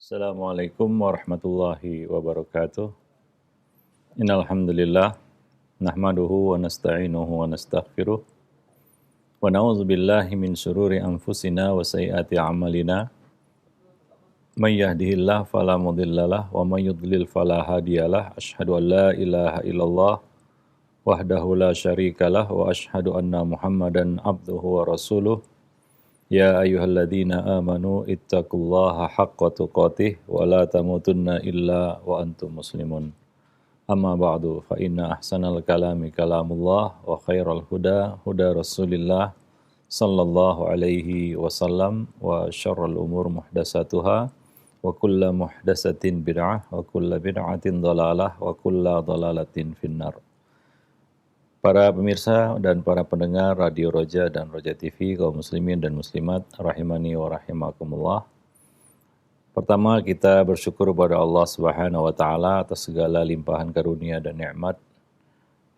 Assalamualaikum warahmatullahi wabarakatuh. Innal hamdalillah nahmaduhu wa nasta'inuhu wa nastaghfiruh wa na'udzu billahi min syururi anfusina wa sayyiati a'malina. May yahdihillahu fala mudhillalah wa may yudlil fala hadiyalah. Asyhadu an la ilaha illallah wahdahu la syarikalah wa asyhadu anna Muhammadan abduhu wa rasuluh. Ya ayyuhalladzina amanu ittaqullaha haqqa tuqatih wa la tamutunna illa wa antum muslimun. Amma ba'du fa inna ahsanal kalami kalamullah wa khairal huda huda Rasulillah sallallahu alaihi wasallam wa syarrul umur muhdatsatuha wa kullu muhdatsatin bid'ah wa kullu bid'atin dhalalah wa kullu dhalalatin finnar. Para pemirsa dan para pendengar Radio Roja dan Roja TV, kaum muslimin dan muslimat, rahimani wa rahimakumullah. Pertama, kita bersyukur kepada Allah Subhanahu wa taala atas segala limpahan karunia dan nikmat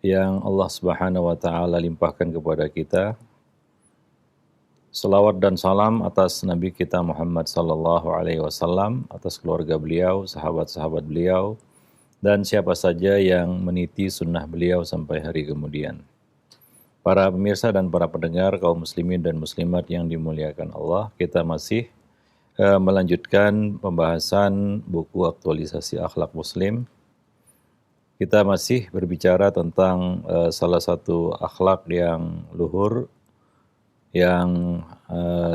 yang Allah Subhanahu wa taala limpahkan kepada kita. Selawat dan salam atas Nabi kita Muhammad sallallahu alaihi wasallam, atas keluarga beliau, sahabat-sahabat beliau, dan siapa saja yang meniti sunnah beliau sampai hari kemudian. Para pemirsa dan para pendengar, kaum muslimin dan muslimat yang dimuliakan Allah, kita masih melanjutkan pembahasan buku aktualisasi akhlak muslim. Kita masih berbicara tentang salah satu akhlak yang luhur, yang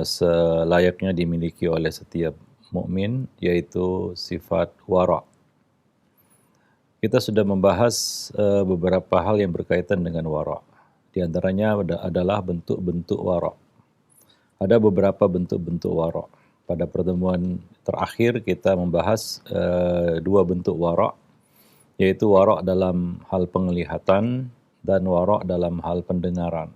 selayaknya dimiliki oleh setiap mukmin, yaitu sifat wara'. Kita sudah membahas beberapa hal yang berkaitan dengan wara'. Di antaranya adalah bentuk-bentuk wara'. Ada beberapa bentuk-bentuk wara'. Pada pertemuan terakhir kita membahas dua bentuk wara', yaitu wara' dalam hal penglihatan dan wara' dalam hal pendengaran.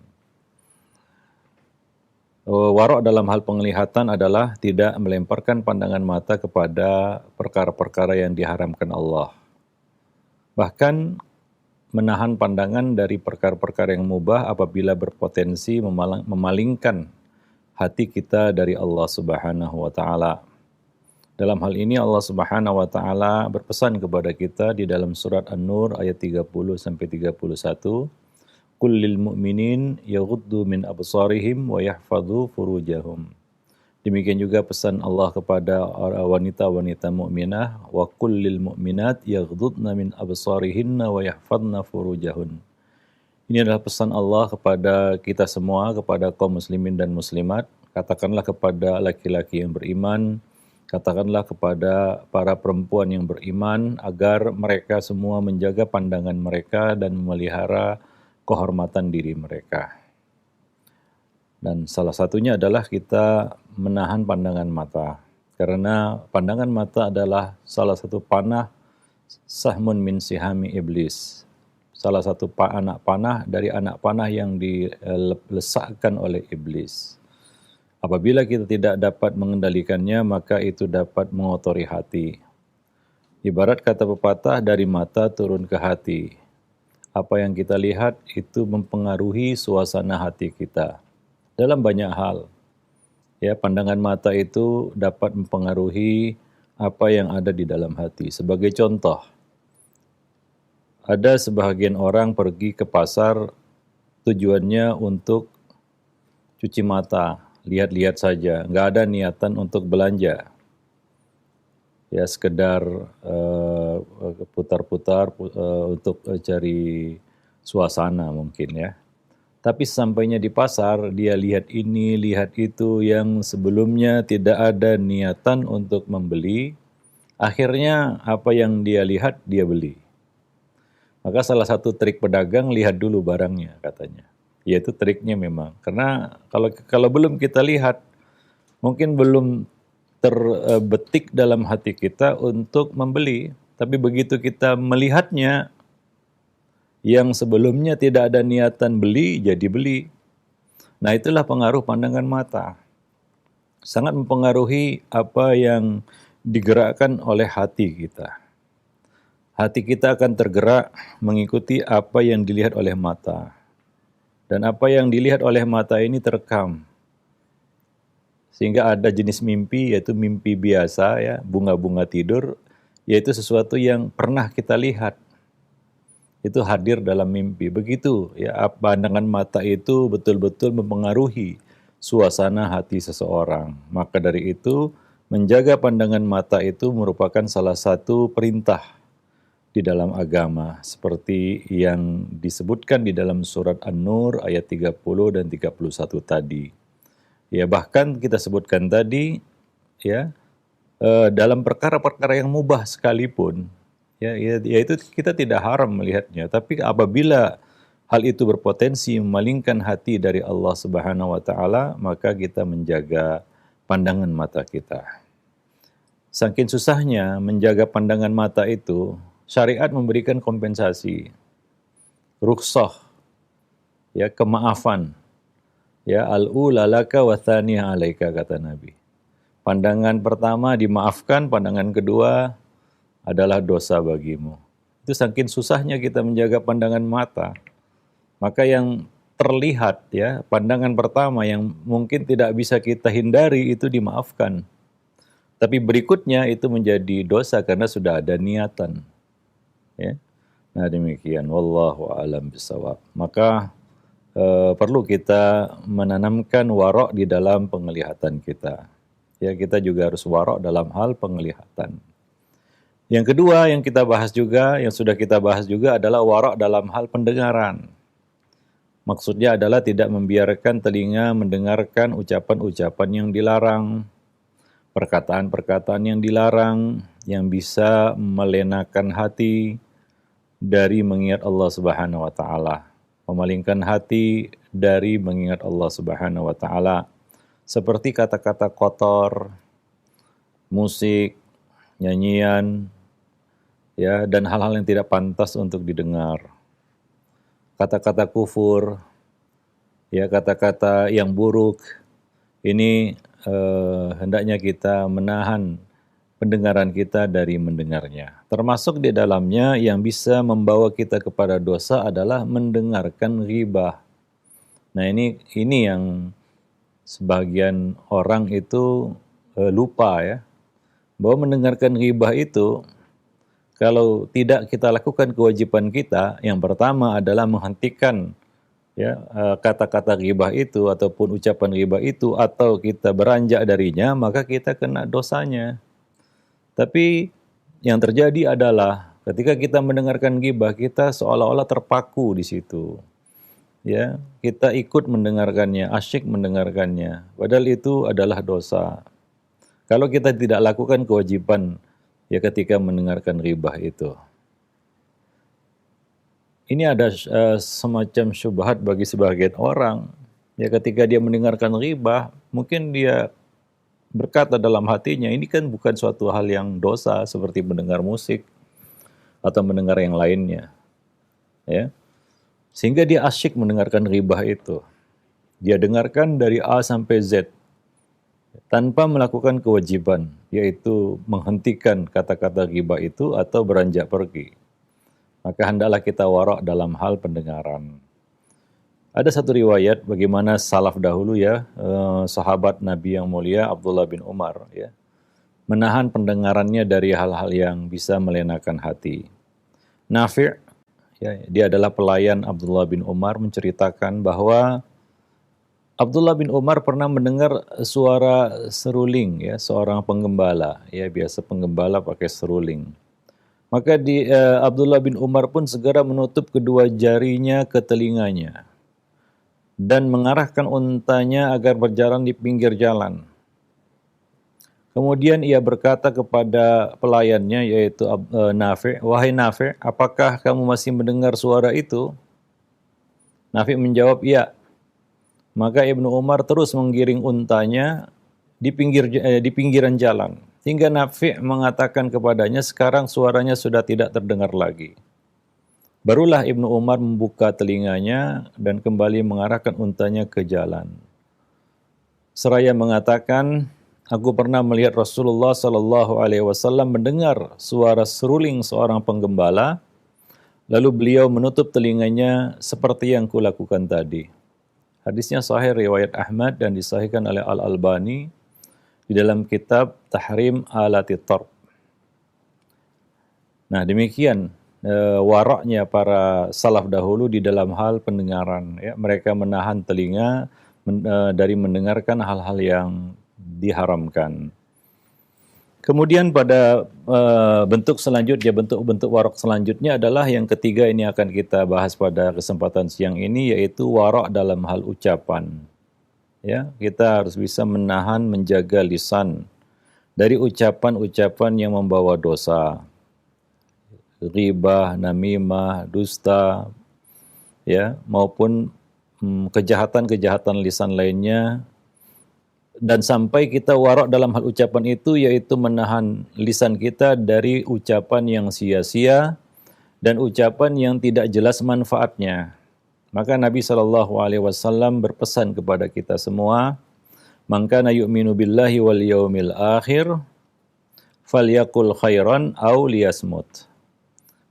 Wara' dalam hal penglihatan adalah tidak melemparkan pandangan mata kepada perkara-perkara yang diharamkan Allah. Bahkan menahan pandangan dari perkara-perkara yang mubah apabila berpotensi memalingkan hati kita dari Allah Subhanahu wa taala. Dalam hal ini Allah Subhanahu wa taala berpesan kepada kita di dalam surat An-Nur ayat 30 sampai 31, "Qul lil mu'minin yaghuddu min absarihim wa yahfadzu furujahum." Demikian juga pesan Allah kepada wanita-wanita mukminah, wa qul lil mu'minat yaghdudna min absarihinna wa yahfadna furujahun. Ini adalah pesan Allah kepada kita semua, kepada kaum muslimin dan muslimat. Katakanlah kepada laki-laki yang beriman, katakanlah kepada para perempuan yang beriman agar mereka semua menjaga pandangan mereka dan memelihara kehormatan diri mereka. Dan salah satunya adalah kita menahan pandangan mata. Karena pandangan mata adalah salah satu panah sahmun min sihami iblis. Salah satu anak panah dari anak panah yang dilesakkan oleh iblis. Apabila kita tidak dapat mengendalikannya, maka itu dapat mengotori hati. Ibarat kata pepatah, dari mata turun ke hati. Apa yang kita lihat itu mempengaruhi suasana hati kita. Dalam banyak hal, ya, pandangan mata itu dapat mempengaruhi apa yang ada di dalam hati. Sebagai contoh, ada sebahagian orang pergi ke pasar tujuannya untuk cuci mata, lihat-lihat saja, nggak ada niatan untuk belanja. Ya, sekedar putar-putar untuk cari suasana mungkin ya. Tapi sampainya di pasar, dia lihat ini, lihat itu yang sebelumnya tidak ada niatan untuk membeli. Akhirnya apa yang dia lihat, dia beli. Maka salah satu trik pedagang, lihat dulu barangnya katanya. Yaitu triknya memang. Karena kalau belum kita lihat, mungkin belum terbetik dalam hati kita untuk membeli. Tapi begitu kita melihatnya, yang sebelumnya tidak ada niatan beli, jadi beli. Nah, itulah pengaruh pandangan mata. Sangat mempengaruhi apa yang digerakkan oleh hati kita. Hati kita akan tergerak mengikuti apa yang dilihat oleh mata. Dan apa yang dilihat oleh mata ini terekam. Sehingga ada jenis mimpi yaitu mimpi biasa ya, bunga-bunga tidur, yaitu sesuatu yang pernah kita lihat. Itu hadir dalam mimpi. Begitu ya, pandangan mata itu betul-betul mempengaruhi suasana hati seseorang. Maka dari itu, menjaga pandangan mata itu merupakan salah satu perintah di dalam agama, seperti yang disebutkan di dalam surat An-Nur ayat 30 dan 31 tadi. Ya, bahkan kita sebutkan tadi ya, dalam perkara-perkara yang mubah sekalipun, yaitu kita tidak haram melihatnya. Tapi apabila hal itu berpotensi memalingkan hati dari Allah Subhanahu wa taala, maka kita menjaga pandangan mata kita. Saking susahnya menjaga pandangan mata itu, syariat memberikan kompensasi, rukhsah, ya, kemaafan. Ya, al-ula laka wa tsaniyah 'alaika, kata Nabi. Pandangan pertama dimaafkan, pandangan kedua adalah dosa bagimu. Itu saking susahnya kita menjaga pandangan mata. Maka yang terlihat ya, pandangan pertama yang mungkin tidak bisa kita hindari itu dimaafkan. Tapi berikutnya itu menjadi dosa karena sudah ada niatan. Ya. Nah, demikian, wallahu a'lam bishawab. Maka perlu kita menanamkan warok di dalam penglihatan kita. Ya, kita juga harus warok dalam hal penglihatan. Yang kedua yang kita bahas juga, yang sudah kita bahas juga adalah warok dalam hal pendengaran. Maksudnya adalah tidak membiarkan telinga mendengarkan ucapan-ucapan yang dilarang, perkataan-perkataan yang dilarang, yang bisa melenakan hati dari mengingat Allah Subhanahu wa taala. Memalingkan hati dari mengingat Allah Subhanahu wa taala, seperti kata-kata kotor, musik, nyanyian, ya, dan hal-hal yang tidak pantas untuk didengar. Kata-kata kufur, ya, kata-kata yang buruk. Ini hendaknya kita menahan pendengaran kita dari mendengarnya. Termasuk di dalamnya yang bisa membawa kita kepada dosa adalah mendengarkan ghibah. Nah, ini yang sebagian orang itu lupa ya, bahwa mendengarkan ghibah itu kalau tidak kita lakukan kewajiban kita, yang pertama adalah menghentikan ya kata-kata ghibah itu ataupun ucapan ghibah itu, atau kita beranjak darinya, maka kita kena dosanya. Tapi yang terjadi adalah ketika kita mendengarkan ghibah, kita seolah-olah terpaku di situ. Ya, kita ikut mendengarkannya, asyik mendengarkannya. Padahal itu adalah dosa. Kalau kita tidak lakukan kewajiban ya ketika mendengarkan ghibah itu. Ini ada semacam syubhat bagi sebagian orang. Ya, ketika dia mendengarkan ghibah, mungkin dia berkata dalam hatinya, ini kan bukan suatu hal yang dosa seperti mendengar musik atau mendengar yang lainnya. Ya. Sehingga dia asyik mendengarkan ghibah itu. Dia dengarkan dari A sampai Z tanpa melakukan kewajiban, yaitu menghentikan kata-kata ghibah itu atau beranjak pergi. Maka hendaklah kita warok dalam hal pendengaran. Ada satu riwayat bagaimana salaf dahulu ya, sahabat Nabi yang mulia Abdullah bin Umar ya, menahan pendengarannya dari hal-hal yang bisa melenakan hati. Nafi', ya, dia adalah pelayan Abdullah bin Umar, menceritakan bahwa Abdullah bin Umar pernah mendengar suara seruling ya, seorang penggembala, ya, biasa penggembala pakai seruling. Maka Abdullah bin Umar pun segera menutup kedua jarinya ke telinganya dan mengarahkan untanya agar berjalan di pinggir jalan. Kemudian ia berkata kepada pelayannya, yaitu Nafi', "Wahai Nafi', apakah kamu masih mendengar suara itu?" Nafi' menjawab, "Iya." Maka Ibnu Umar terus menggiring untanya di pinggiran jalan, hingga Nafi' mengatakan kepadanya, "Sekarang suaranya sudah tidak terdengar lagi." Barulah Ibnu Umar membuka telinganya dan kembali mengarahkan untanya ke jalan. Seraya mengatakan, "Aku pernah melihat Rasulullah Shallallahu Alaihi Wasallam mendengar suara seruling seorang penggembala, lalu beliau menutup telinganya seperti yang kulakukan tadi." Hadisnya sahih riwayat Ahmad dan disahihkan oleh Al-Albani di dalam kitab Tahrim Alatit Tarb. Nah, demikian waraknya para salaf dahulu di dalam hal pendengaran. Ya. Mereka menahan telinga dari mendengarkan hal-hal yang diharamkan. Kemudian pada bentuk selanjutnya, bentuk warak selanjutnya adalah yang ketiga, ini akan kita bahas pada kesempatan siang ini, yaitu warak dalam hal ucapan. Ya, kita harus bisa menahan, menjaga lisan dari ucapan-ucapan yang membawa dosa, ghibah, namimah, dusta, ya, maupun kejahatan-kejahatan lisan lainnya. Dan sampai kita warak dalam hal ucapan itu, yaitu menahan lisan kita dari ucapan yang sia-sia dan ucapan yang tidak jelas manfaatnya. Maka Nabi SAW berpesan kepada kita semua, "Man kana yu'minu billahi wal yaumil akhir, falyaqul khairan aw liyasmut."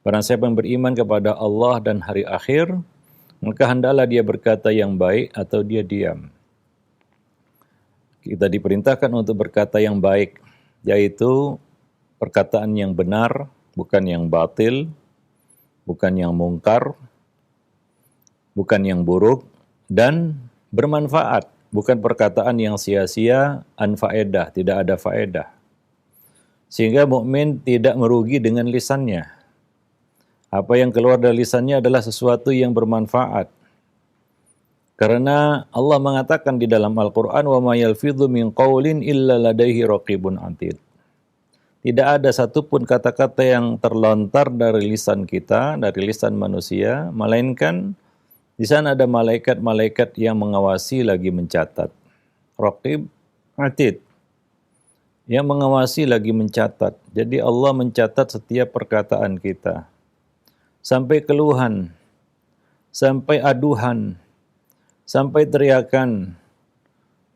Barang siapa yang beriman kepada Allah dan hari akhir, maka hendaklah dia berkata yang baik atau dia diam. Kita diperintahkan untuk berkata yang baik, yaitu perkataan yang benar, bukan yang batil, bukan yang mungkar, bukan yang buruk, dan bermanfaat, bukan perkataan yang sia-sia, anfaedah, tidak ada faedah. Sehingga mukmin tidak merugi dengan lisannya. Apa yang keluar dari lisannya adalah sesuatu yang bermanfaat. Karena Allah mengatakan di dalam Al-Quran, وَمَا يَلْفِظُ مِنْ قَوْلٍ إِلَّا لَدَيْهِ رَقِيبٌ عَتِيدٌ. Tidak ada satupun kata-kata yang terlontar dari lisan kita, dari lisan manusia, melainkan di sana ada malaikat-malaikat yang mengawasi lagi mencatat. Raqib, Atid. Yang mengawasi lagi mencatat. Jadi Allah mencatat setiap perkataan kita. Sampai keluhan, sampai aduhan, sampai teriakan,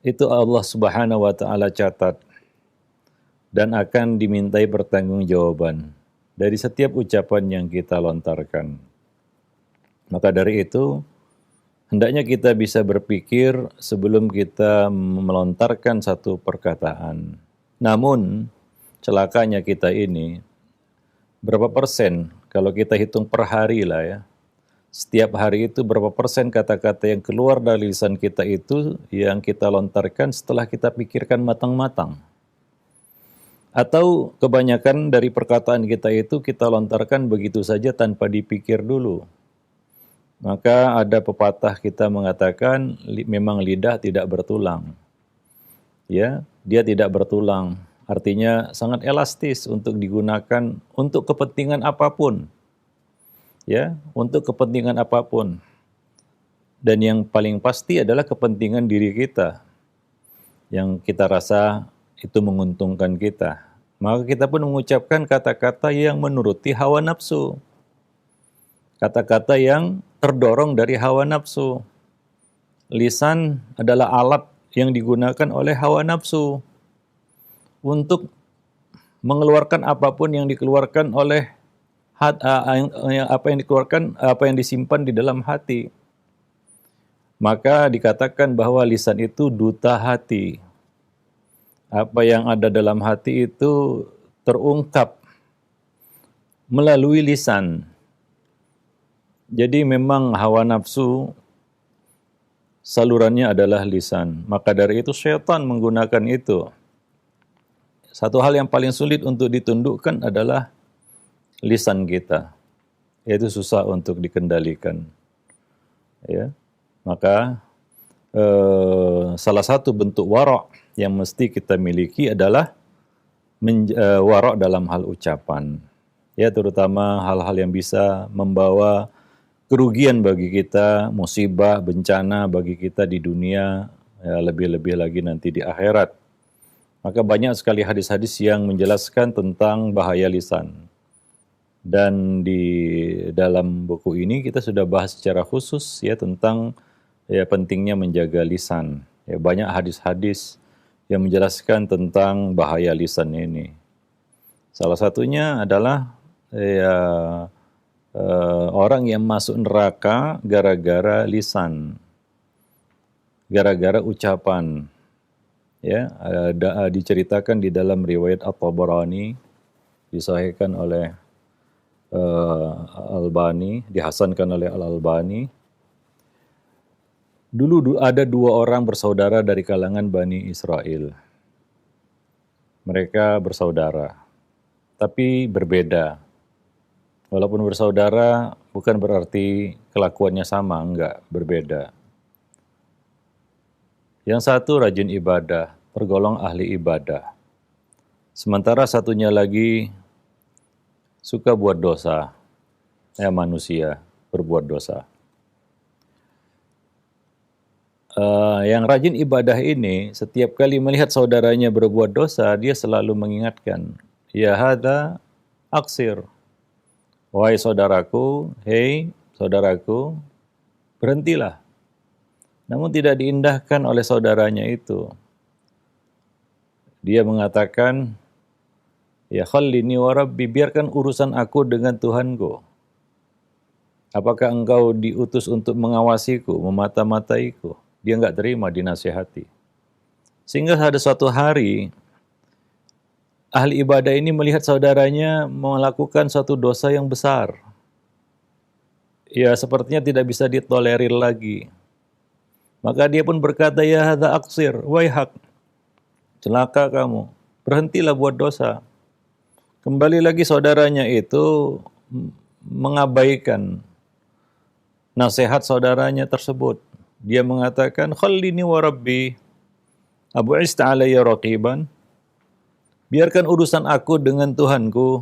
itu Allah Subhanahu wa Ta'ala catat dan akan dimintai pertanggungjawaban dari setiap ucapan yang kita lontarkan. Maka dari itu, hendaknya kita bisa berpikir sebelum kita melontarkan satu perkataan. Namun, celakanya kita ini, berapa persen, kalau kita hitung per hari lah ya, setiap hari itu berapa persen kata-kata yang keluar dari lisan kita itu yang kita lontarkan setelah kita pikirkan matang-matang. Atau kebanyakan dari perkataan kita itu kita lontarkan begitu saja tanpa dipikir dulu. Maka ada pepatah kita mengatakan memang lidah tidak bertulang. Ya, dia tidak bertulang. Artinya sangat elastis untuk digunakan untuk kepentingan apapun. Ya, untuk kepentingan apapun. Dan yang paling pasti adalah kepentingan diri kita. Yang kita rasa itu menguntungkan kita. Maka kita pun mengucapkan kata-kata yang menuruti hawa nafsu. Kata-kata yang terdorong dari hawa nafsu. Lisan adalah alat yang digunakan oleh hawa nafsu untuk mengeluarkan apapun yang dikeluarkan oleh apa yang disimpan di dalam hati. Maka dikatakan bahwa lisan itu duta hati. Apa yang ada dalam hati itu terungkap melalui lisan. Jadi memang hawa nafsu salurannya adalah lisan. Maka dari itu syaitan menggunakan itu. Satu hal yang paling sulit untuk ditundukkan adalah lisan kita, yaitu susah untuk dikendalikan. Ya, maka salah satu bentuk warak yang mesti kita miliki adalah warak dalam hal ucapan. Ya, terutama hal-hal yang bisa membawa kerugian bagi kita, musibah, bencana bagi kita di dunia, ya, lebih-lebih lagi nanti di akhirat. Maka banyak sekali hadis-hadis yang menjelaskan tentang bahaya lisan. Dan di dalam buku ini kita sudah bahas secara khusus ya tentang ya pentingnya menjaga lisan. Ya, banyak hadis-hadis yang menjelaskan tentang bahaya lisan ini. Salah satunya adalah ya orang yang masuk neraka gara-gara lisan, gara-gara ucapan. Ya, diceritakan di dalam riwayat At-Tabarani, disahihkan oleh Al-Albani, dihasankan oleh Al-Albani. Dulu ada dua orang bersaudara dari kalangan Bani Israel. Mereka bersaudara, tapi berbeda. Walaupun bersaudara, bukan berarti kelakuannya sama, enggak, berbeda. Yang satu rajin ibadah, tergolong ahli ibadah. Sementara satunya lagi suka buat dosa, manusia berbuat dosa. Yang rajin ibadah ini, setiap kali melihat saudaranya berbuat dosa, dia selalu mengingatkan, ya hadza aksir. Wahai saudaraku, hei saudaraku, berhentilah. Namun tidak diindahkan oleh saudaranya itu. Dia mengatakan, ya khallini wa rabbi, biarkan urusan aku dengan Tuhanku. Apakah engkau diutus untuk mengawasiku, memata-mataiku? Dia enggak terima dinasihati. Sehingga ada suatu hari, ahli ibadah ini melihat saudaranya melakukan suatu dosa yang besar. Ya, sepertinya tidak bisa ditolerir lagi. Maka dia pun berkata, ya hadza aksir, waihak, celaka kamu, berhentilah buat dosa. Kembali lagi saudaranya itu mengabaikan nasihat saudaranya tersebut. Dia mengatakan, khallini wa rabbi, abu'ista alayya raqiban, biarkan urusan aku dengan Tuhanku.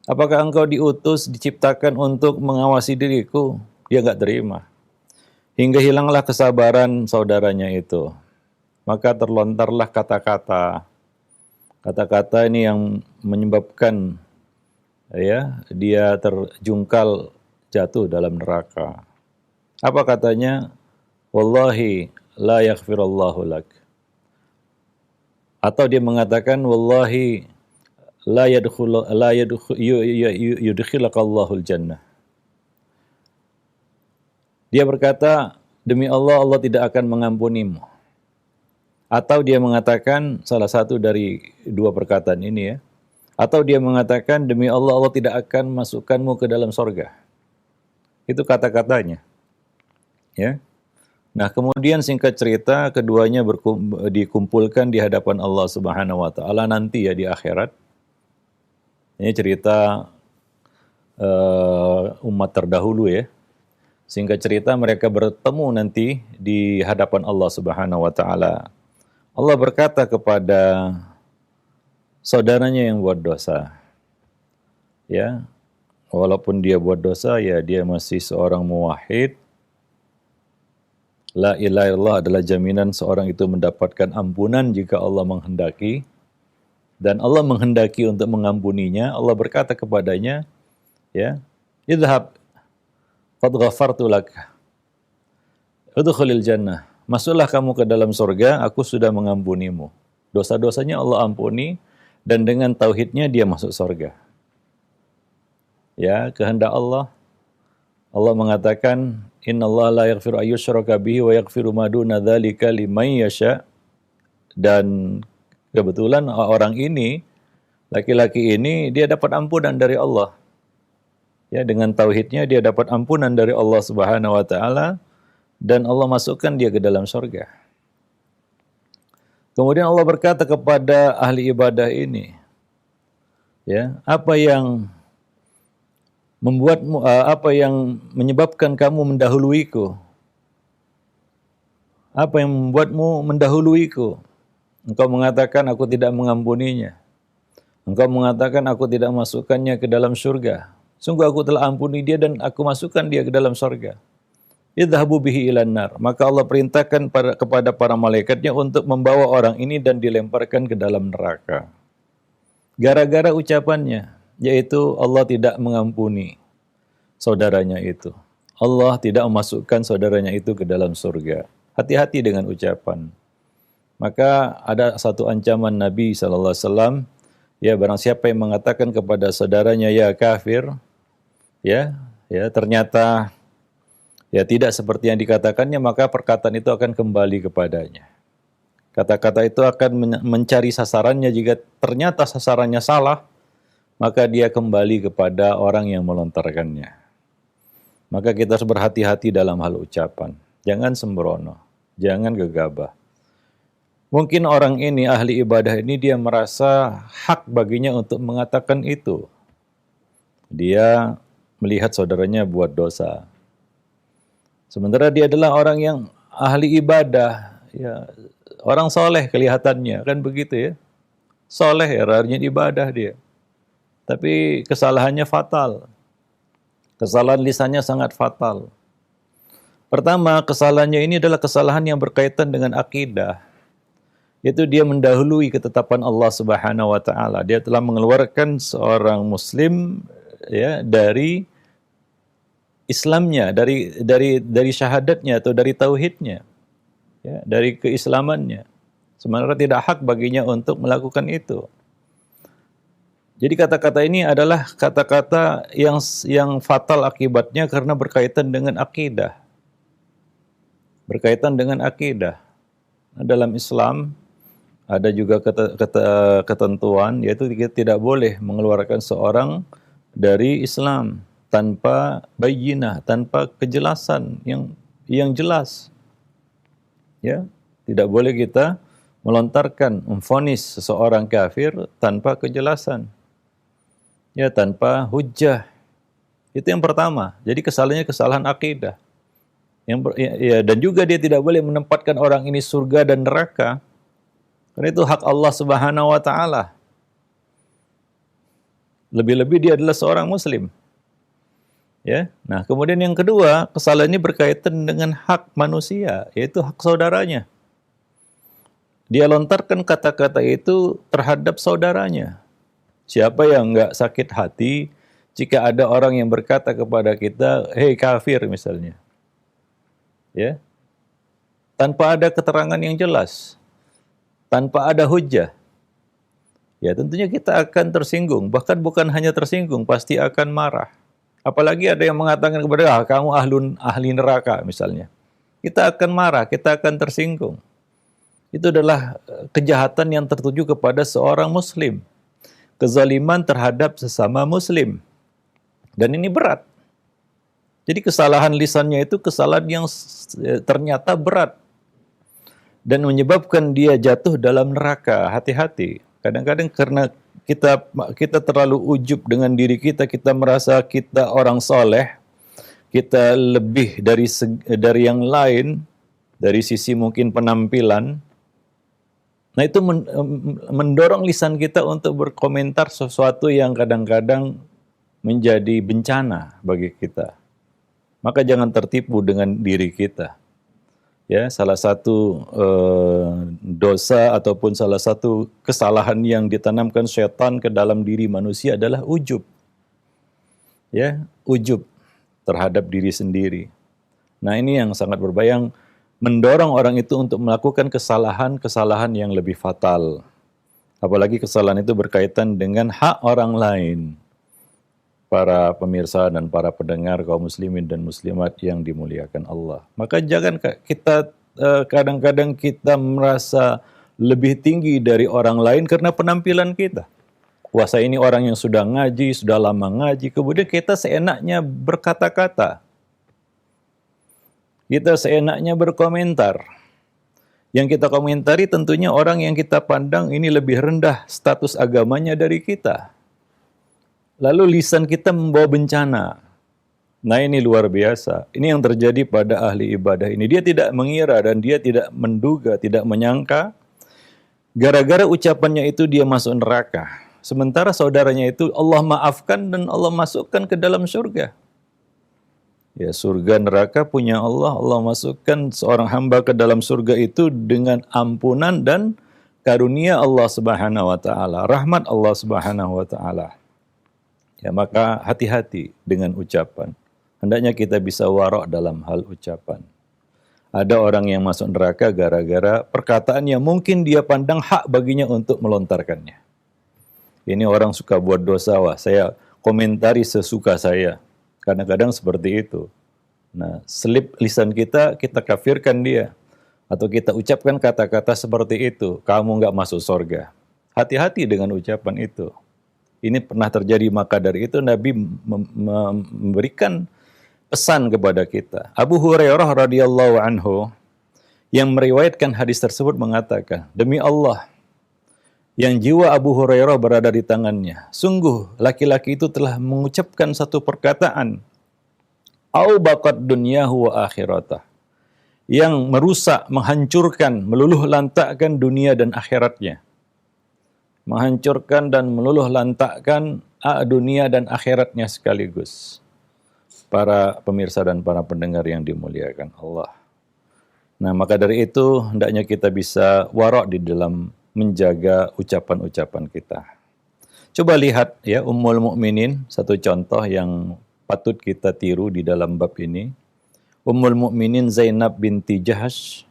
Apakah engkau diutus, diciptakan untuk mengawasi diriku? Dia enggak terima. Hingga hilanglah kesabaran saudaranya itu. Maka terlontarlah kata-kata. Kata-kata ini yang menyebabkan dia terjungkal jatuh dalam neraka. Apa katanya? Wallahi la yaghfirullahu lak. Atau dia mengatakan, wallahi la yudkhilakallahul jannah. Dia berkata, demi Allah, Allah tidak akan mengampunimu. Atau dia mengatakan, salah satu dari dua perkataan ini ya. Atau dia mengatakan, demi Allah, Allah tidak akan masukkanmu ke dalam sorga. Itu kata-katanya. Ya. Nah, kemudian singkat cerita, keduanya dikumpulkan di hadapan Allah Subhanahu wa taala nanti ya di akhirat. Ini cerita umat terdahulu ya. Singkat cerita mereka bertemu nanti di hadapan Allah Subhanahu wa taala. Allah berkata kepada saudaranya yang buat dosa, ya, walaupun dia buat dosa, ya dia masih seorang muwahhid. La ilaha illallah adalah jaminan seorang itu mendapatkan ampunan jika Allah menghendaki. Dan Allah menghendaki untuk mengampuninya. Allah berkata kepadanya, ya, idhab, qad ghafartu lak, udkhulil jannah. Masuklah kamu ke dalam surga, aku sudah mengampunimu. Dosa-dosanya Allah ampuni, dan dengan tauhidnya dia masuk surga. Ya, kehendak Allah. Allah mengatakan, innallaha la yaghfiru ayyushraka bihi wa yaghfiru ma duna dzalika liman yasha. Dan kebetulan orang ini, laki-laki ini, dia dapat ampunan dari Allah. Ya, dengan tauhidnya dia dapat ampunan dari Allah Subhanahu wa taala dan Allah masukkan dia ke dalam surga. Kemudian Allah berkata kepada ahli ibadah ini, ya, apa yang membuatmu, apa yang menyebabkan kamu mendahuluiku? Apa yang membuatmu mendahuluiku? Engkau mengatakan aku tidak mengampuninya. Engkau mengatakan aku tidak masukkannya ke dalam surga. Sungguh aku telah ampuni dia dan aku masukkan dia ke dalam surga. Idhabu bihi ilan nar. Maka Allah perintahkan kepada para malaikatnya untuk membawa orang ini dan dilemparkan ke dalam neraka. Gara-gara ucapannya, yaitu Allah tidak mengampuni saudaranya itu. Allah tidak memasukkan saudaranya itu ke dalam surga. Hati-hati dengan ucapan. Maka ada satu ancaman Nabi SAW, ya, barang siapa yang mengatakan kepada saudaranya, ya kafir, ya ternyata ya tidak seperti yang dikatakannya, maka perkataan itu akan kembali kepadanya. Kata-kata itu akan mencari sasarannya. Jika ternyata sasarannya salah, maka dia kembali kepada orang yang melontarkannya. Maka kita harus berhati-hati dalam hal ucapan. Jangan sembrono, jangan gegabah. Mungkin orang ini, ahli ibadah ini, dia merasa hak baginya untuk mengatakan itu. Dia melihat saudaranya buat dosa. Sementara dia adalah orang yang ahli ibadah, ya, orang soleh kelihatannya, kan begitu ya. Soleh ya, rajin ibadah dia. Tapi kesalahannya fatal. Kesalahan lisannya sangat fatal. Pertama, kesalahannya ini adalah kesalahan yang berkaitan dengan akidah. Yaitu dia mendahului ketetapan Allah Subhanahu wa taala. Dia telah mengeluarkan seorang muslim ya dari Islamnya, dari syahadatnya atau dari tauhidnya. Ya, dari keislamannya. Sebenarnya tidak hak baginya untuk melakukan itu. Jadi kata-kata ini adalah kata-kata yang fatal akibatnya karena berkaitan dengan akidah. Berkaitan dengan akidah. Dalam Islam ada juga ketentuan, yaitu kita tidak boleh mengeluarkan seorang dari Islam tanpa bayyinah, tanpa kejelasan yang jelas. Ya, tidak boleh kita melontarkan, memvonis seseorang kafir tanpa kejelasan. Ya, tanpa hujjah. Itu yang pertama. Jadi kesalahannya kesalahan akidah. Dan juga dia tidak boleh menempatkan orang ini surga dan neraka. Karena itu hak Allah Subhanahu wa taala. Lebih-lebih dia adalah seorang muslim. Ya. Nah, kemudian yang kedua, kesalahan ini berkaitan dengan hak manusia, yaitu hak saudaranya. Dia lontarkan kata-kata itu terhadap saudaranya. Siapa yang enggak sakit hati jika ada orang yang berkata kepada kita, "Hei kafir," misalnya. Ya. Tanpa ada keterangan yang jelas. Tanpa ada hujjah, ya tentunya kita akan tersinggung. Bahkan bukan hanya tersinggung, pasti akan marah. Apalagi ada yang mengatakan kepada kamu ahli neraka misalnya. Kita akan marah, kita akan tersinggung. Itu adalah kejahatan yang tertuju kepada seorang muslim. Kezaliman terhadap sesama muslim. Dan ini berat. Jadi kesalahan lisannya itu kesalahan yang ternyata berat. Dan menyebabkan dia jatuh dalam neraka. Hati-hati. Kadang-kadang karena kita terlalu ujub dengan diri kita, kita merasa kita orang soleh, kita lebih dari yang lain, dari sisi mungkin penampilan. Nah itu mendorong lisan kita untuk berkomentar sesuatu yang kadang-kadang menjadi bencana bagi kita. Maka jangan tertipu dengan diri kita. Ya, salah satu dosa ataupun salah satu kesalahan yang ditanamkan syaitan ke dalam diri manusia adalah ujub. Ya, ujub terhadap diri sendiri. Nah, ini yang sangat berbahaya, mendorong orang itu untuk melakukan kesalahan-kesalahan yang lebih fatal. Apalagi kesalahan itu berkaitan dengan hak orang lain. Para pemirsa dan para pendengar kaum muslimin dan muslimat yang dimuliakan Allah. Maka jangan kita kadang-kadang kita merasa lebih tinggi dari orang lain karena penampilan kita. Wah, saya ini orang yang sudah ngaji, sudah lama ngaji, kemudian kita seenaknya berkata-kata. Kita seenaknya berkomentar. Yang kita komentari tentunya orang yang kita pandang ini lebih rendah status agamanya dari kita. Lalu lisan kita membawa bencana. Nah ini luar biasa. Ini yang terjadi pada ahli ibadah ini. Dia tidak mengira dan dia tidak menduga, tidak menyangka. Gara-gara ucapannya itu dia masuk neraka. Sementara saudaranya itu Allah maafkan dan Allah masukkan ke dalam surga. Ya, surga neraka punya Allah. Allah masukkan seorang hamba ke dalam surga itu dengan ampunan dan karunia Allah Subhanahu wa taala, rahmat Allah Subhanahu wa taala. Ya, maka hati-hati dengan ucapan. Hendaknya kita bisa warok dalam hal ucapan. Ada orang yang masuk neraka gara-gara perkataan yang mungkin dia pandang hak baginya untuk melontarkannya. Ini orang suka buat dosa, wah saya komentari sesuka saya. Kadang-kadang seperti itu. Nah, selip lisan kita kafirkan dia. Atau kita ucapkan kata-kata seperti itu, kamu nggak masuk surga. Hati-hati dengan ucapan itu. Ini pernah terjadi, maka dari itu Nabi memberikan pesan kepada kita. Abu Hurairah radhiyallahu anhu yang meriwayatkan hadis tersebut mengatakan, demi Allah, yang jiwa Abu Hurairah berada di tangannya, sungguh laki-laki itu telah mengucapkan satu perkataan, au baqad dunyahu wa akhiratah, yang merusak, menghancurkan, meluluh lantakkan dunia dan akhiratnya. Menghancurkan dan meluluh lantakkan dunia dan akhiratnya sekaligus. Para pemirsa dan para pendengar yang dimuliakan Allah. Nah, maka dari itu hendaknya kita bisa warok di dalam menjaga ucapan-ucapan kita. Coba lihat ya, Ummul Mukminin, satu contoh yang patut kita tiru di dalam bab ini. Ummul Mukminin Zainab binti Jahsh,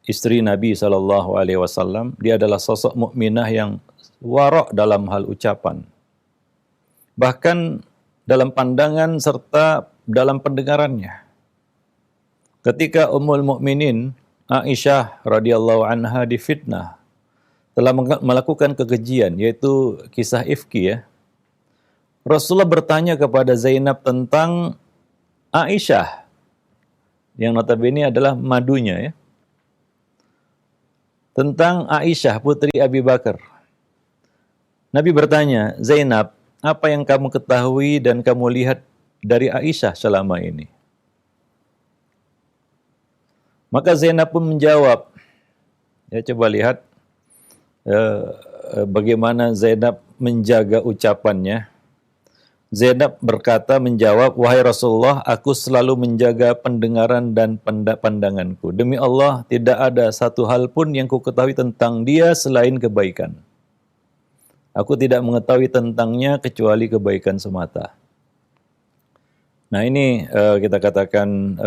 istri Nabi SAW, dia adalah sosok mukminah yang warok dalam hal ucapan. Bahkan dalam pandangan serta dalam pendengarannya. Ketika Ummul Mukminin Aisyah radhiyallahu anha difitnah, telah melakukan kekejian, yaitu kisah ifki ya. Rasulullah bertanya kepada Zainab tentang Aisyah, yang notabene adalah madunya ya. Tentang Aisyah, putri Abi Bakar. Nabi bertanya, Zainab, apa yang kamu ketahui dan kamu lihat dari Aisyah selama ini? Maka Zainab pun menjawab, ya coba lihat bagaimana Zainab menjaga ucapannya. Zainab berkata, menjawab, wahai Rasulullah, aku selalu menjaga pendengaran dan pandanganku. Demi Allah, tidak ada satu hal pun yang ku ketahui tentang dia selain kebaikan. Aku tidak mengetahui tentangnya kecuali kebaikan semata. Nah ini kita katakan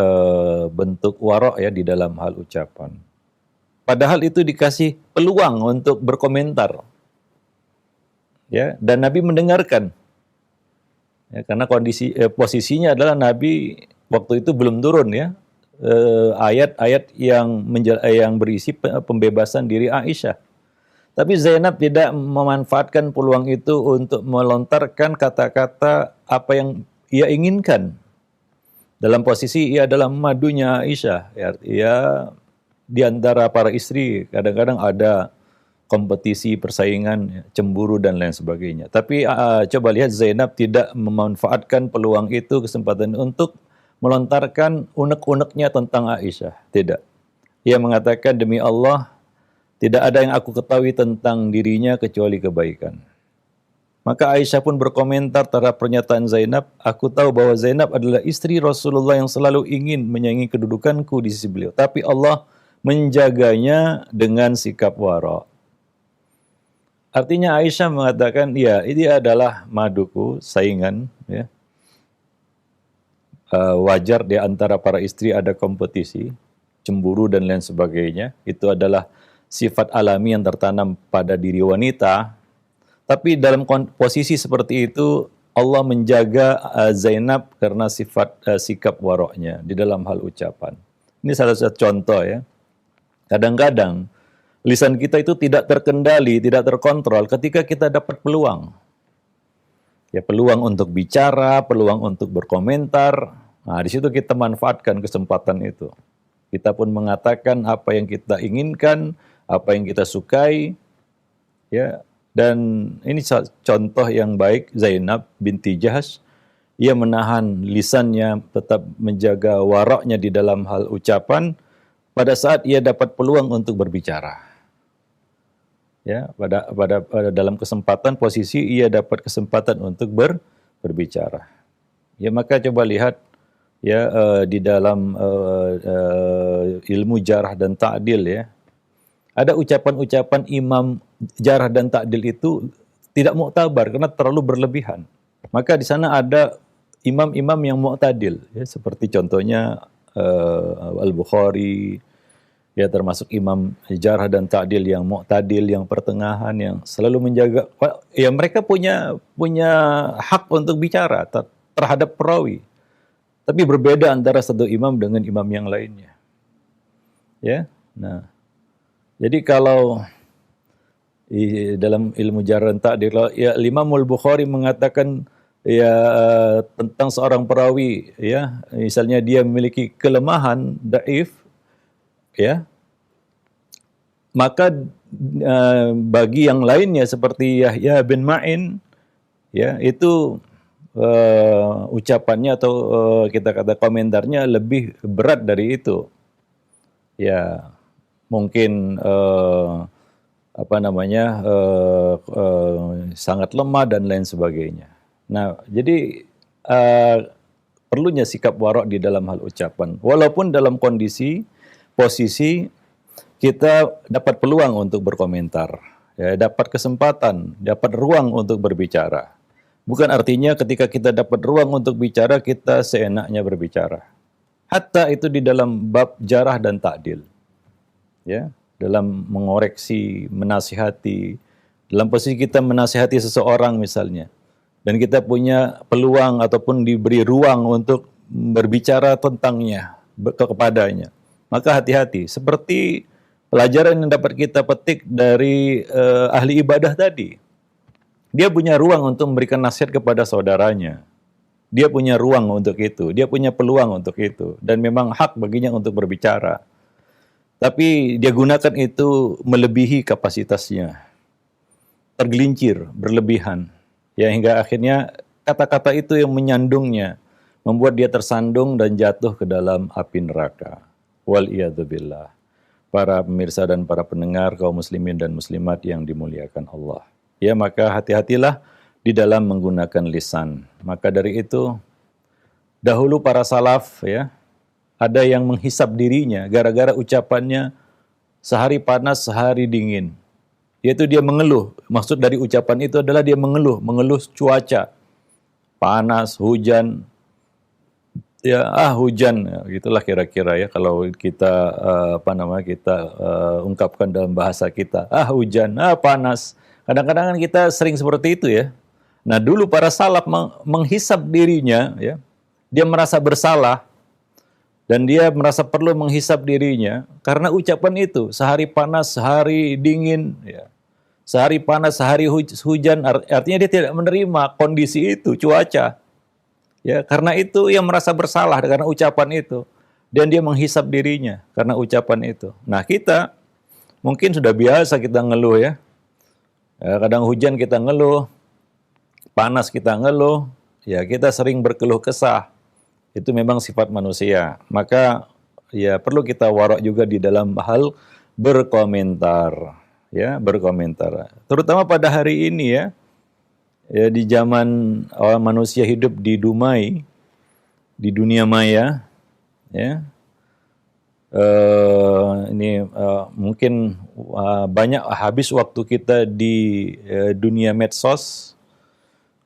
bentuk warok ya di dalam hal ucapan. Padahal itu dikasih peluang untuk berkomentar. Ya, dan Nabi mendengarkan. Ya, karena posisinya adalah Nabi waktu itu belum turun ya ayat-ayat yang berisi pembebasan diri Aisyah. Tapi Zainab tidak memanfaatkan peluang itu untuk melontarkan kata-kata apa yang ia inginkan. Dalam posisi ia adalah madunya Aisyah. Ya, di antara para istri kadang-kadang ada kompetisi, persaingan, cemburu dan lain sebagainya. Tapi coba lihat Zainab tidak memanfaatkan peluang itu, kesempatan untuk melontarkan unek-uneknya tentang Aisyah. Tidak. Ia mengatakan, demi Allah, tidak ada yang aku ketahui tentang dirinya kecuali kebaikan. Maka Aisyah pun berkomentar terhadap pernyataan Zainab, aku tahu bahwa Zainab adalah istri Rasulullah yang selalu ingin menyaingi kedudukanku di sisi beliau. Tapi Allah menjaganya dengan sikap wara'. Artinya Aisyah mengatakan, ya ini adalah maduku, saingan. Ya. Wajar di antara para istri ada kompetisi, cemburu dan lain sebagainya. Itu adalah sifat alami yang tertanam pada diri wanita. Tapi dalam posisi seperti itu, Allah menjaga Zainab karena sikap waroknya di dalam hal ucapan. Ini salah satu contoh ya. Kadang-kadang lisan kita itu tidak terkendali, tidak terkontrol ketika kita dapat peluang. Ya, peluang untuk bicara, peluang untuk berkomentar. Nah, di situ kita manfaatkan kesempatan itu. Kita pun mengatakan apa yang kita inginkan, apa yang kita sukai. Ya, dan ini contoh yang baik Zainab binti Jahsh. Ia menahan lisannya, tetap menjaga waraknya di dalam hal ucapan pada saat ia dapat peluang untuk berbicara. Ya, pada dalam kesempatan posisi ia dapat kesempatan untuk berbicara. Ya, maka coba lihat ya di dalam ilmu jarh dan ta'dil ya. Ada ucapan-ucapan imam jarh dan ta'dil itu tidak muktabar karena terlalu berlebihan. Maka di sana ada imam-imam yang mu'tadil ya, seperti contohnya Al-Bukhari. Ya, termasuk imam jarh dan ta'dil yang mu'tadil, yang pertengahan, yang selalu menjaga. Ya, mereka punya hak untuk bicara terhadap perawi. Tapi berbeda antara satu imam dengan imam yang lainnya. Ya. Nah, jadi kalau dalam ilmu jarh dan ta'dil, ya Imamul Bukhari mengatakan ya tentang seorang perawi, ya misalnya dia memiliki kelemahan dhaif, ya maka bagi yang lainnya seperti Yahya bin Ma'in, ya itu ucapannya atau kita kata komentarnya lebih berat dari itu. Ya mungkin apa namanya sangat lemah dan lain sebagainya. Nah, jadi perlunya sikap warok di dalam hal ucapan. Walaupun dalam kondisi posisi kita dapat peluang untuk berkomentar, ya, dapat kesempatan, dapat ruang untuk berbicara. Bukan artinya ketika kita dapat ruang untuk bicara, kita seenaknya berbicara. Hatta itu di dalam bab jarah dan ta'dil. Ya, dalam mengoreksi, menasihati, dalam posisi kita menasihati seseorang misalnya, dan kita punya peluang ataupun diberi ruang untuk berbicara tentangnya, kepadanya, maka hati-hati. Seperti pelajaran yang dapat kita petik dari ahli ibadah tadi. Dia punya ruang untuk memberikan nasihat kepada saudaranya. Dia punya ruang untuk itu. Dia punya peluang untuk itu. Dan memang hak baginya untuk berbicara. Tapi dia gunakan itu melebihi kapasitasnya. Tergelincir, berlebihan. Ya, hingga akhirnya kata-kata itu yang menyandungnya. Membuat dia tersandung dan jatuh ke dalam api neraka. Wal'iyadzubillah. Para pemirsa dan para pendengar kaum muslimin dan muslimat yang dimuliakan Allah. Ya, maka hati-hatilah di dalam menggunakan lisan. Maka dari itu, dahulu para salaf, ya, ada yang menghisap dirinya gara-gara ucapannya sehari panas, sehari dingin. Yaitu dia mengeluh. Maksud dari ucapan itu adalah dia mengeluh cuaca. Panas, hujan. Ya, hujan, ya, gitulah kira-kira ya kalau kita kita ungkapkan dalam bahasa kita. Hujan, panas. Kadang-kadang kan kita sering seperti itu ya. Nah, dulu para salaf menghisap dirinya, ya. Dia merasa bersalah dan dia merasa perlu menghisap dirinya karena ucapan itu, sehari panas, sehari dingin, ya. Sehari panas, sehari hujan, artinya dia tidak menerima kondisi itu, cuaca. Ya, karena itu ia merasa bersalah karena ucapan itu. Dan dia menghisap dirinya karena ucapan itu. Nah, kita mungkin sudah biasa kita ngeluh ya. Kadang hujan kita ngeluh, panas kita ngeluh, ya kita sering berkeluh kesah. Itu memang sifat manusia. Maka ya perlu kita warok juga di dalam hal berkomentar, ya, berkomentar. Terutama pada hari ini ya. Ya, di zaman manusia hidup di Dumai, di dunia maya, ya, ini mungkin banyak habis waktu kita di dunia medsos.